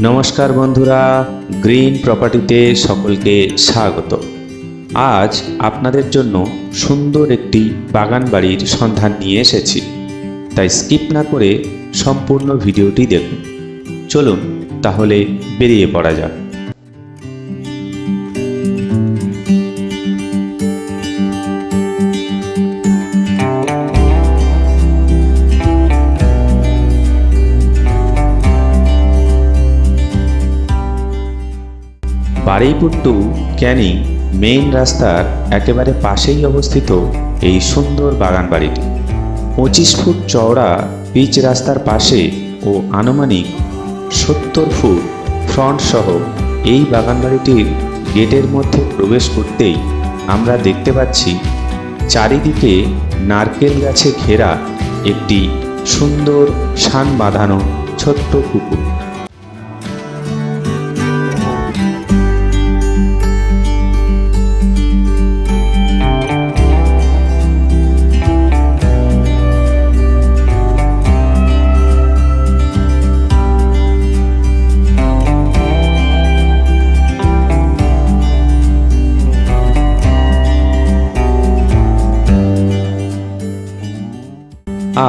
নমস্কার বন্ধুরা, গ্রিন প্রপার্টিতে সকলকে স্বাগত। আজ আপনাদের জন্য সুন্দর একটি বাগান বাড়ির সন্ধান নিয়ে এসেছি, তাই স্কিপ না করে সম্পূর্ণ ভিডিওটি দেখুন। চলুন তাহলে বেরিয়ে পড়া যাক। বারুইপুর টু ক্যানিং মেইন রাস্তার একেবারে পাশেই অবস্থিত এই সুন্দর বাগান বাড়িটি 25 ফুট চওড়া পিচ রাস্তার পাশে ও আনুমানিক 70 ফুট ফ্রন্ট সহ এই বাগান বাড়িটির গেটের মধ্যে প্রবেশ করতেই আমরা দেখতে পাচ্ছি চারিদিকে নারকেল গাছে ঘেরা একটি সুন্দর শান বাঁধানো ছোট্ট পুকুর।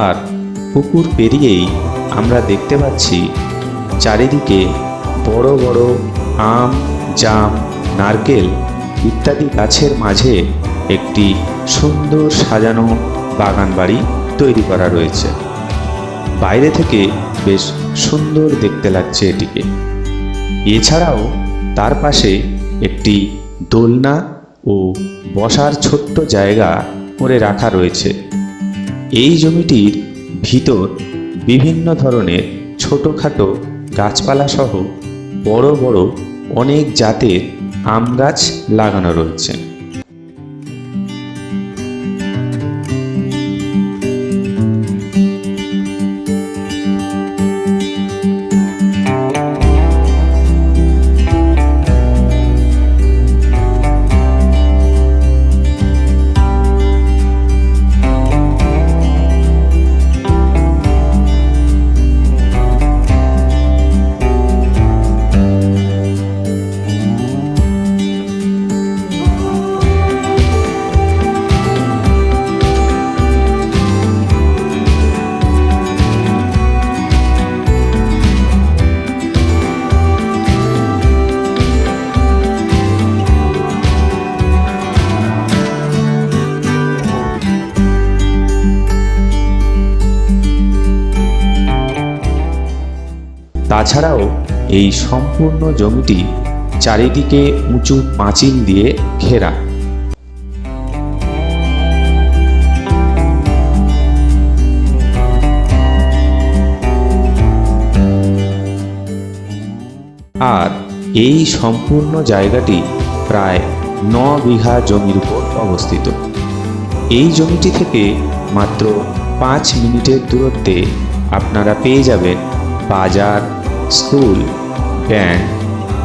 আর পুকুর পেরিয়েই আমরা দেখতে পাচ্ছি চারিদিকে বড় বড় আম, জাম, নারকেল ইত্যাদি গাছের মাঝে একটি সুন্দর সাজানো বাগান বাড়ি তৈরি করা রয়েছে। বাইরে থেকে বেশ সুন্দর দেখতে লাগছে এটিকে। এছাড়াও তার পাশে একটি দোলনা ও বসার ছোট্ট জায়গা করে রাখা রয়েছে। এই জমিটির ভিতর বিভিন্ন ধরনের ছোটোখাটো গাছপালা সহ বড় বড় অনেক জাতের আম গাছ লাগানো রয়েছে। তাছাড়াও এই সম্পূর্ণ জমিটি চারিদিকে উঁচু পাঁচিল দিয়ে ঘেরা। আর এই সম্পূর্ণ জায়গাটি প্রায় 9 বিঘা জমির উপর অবস্থিত। এই জমিটি থেকে মাত্র 5 মিনিটের দূরত্বে আপনারা পেয়ে যাবেন বাজার, স্কুল, ব্যাংক,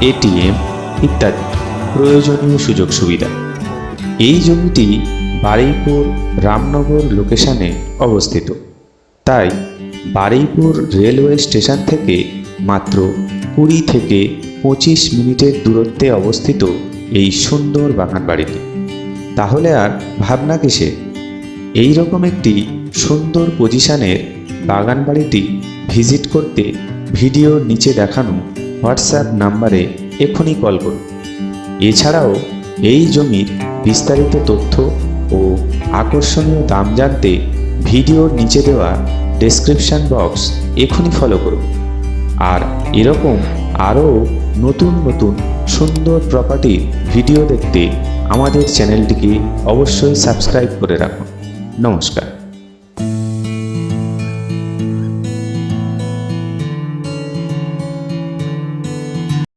এটিএম ইত্যাদি প্রয়োজনীয় সুযোগ সুবিধা। এই জমিটি বারুইপুর রামনগর লোকেশনে অবস্থিত, তাই বারুইপুর রেলওয়ে স্টেশন থেকে মাত্র 20 থেকে 25 মিনিটের দূরত্বে অবস্থিত এই সুন্দর বাগান বাড়িটি। তাহলে আর ভাবনা কিসে? এই রকম একটি সুন্দর পজিশনের বাগান বাড়িটি ভিজিট করতে ভিডিওর নিচে দেখানো হোয়াটসঅ্যাপ নাম্বারে এখনই কল করুন। এছাড়াও এই জমির বিস্তারিত তথ্য ও আকর্ষণীয় দাম জানতে ভিডিওর নিচে দেওয়া ডেসক্রিপশন বক্স এখনই ফলো করুন। আর এরকম আরও নতুন নতুন সুন্দর প্রপার্টির ভিডিও দেখতে আমাদের চ্যানেলটিকে অবশ্যই সাবস্ক্রাইব করে রাখুন। নমস্কার।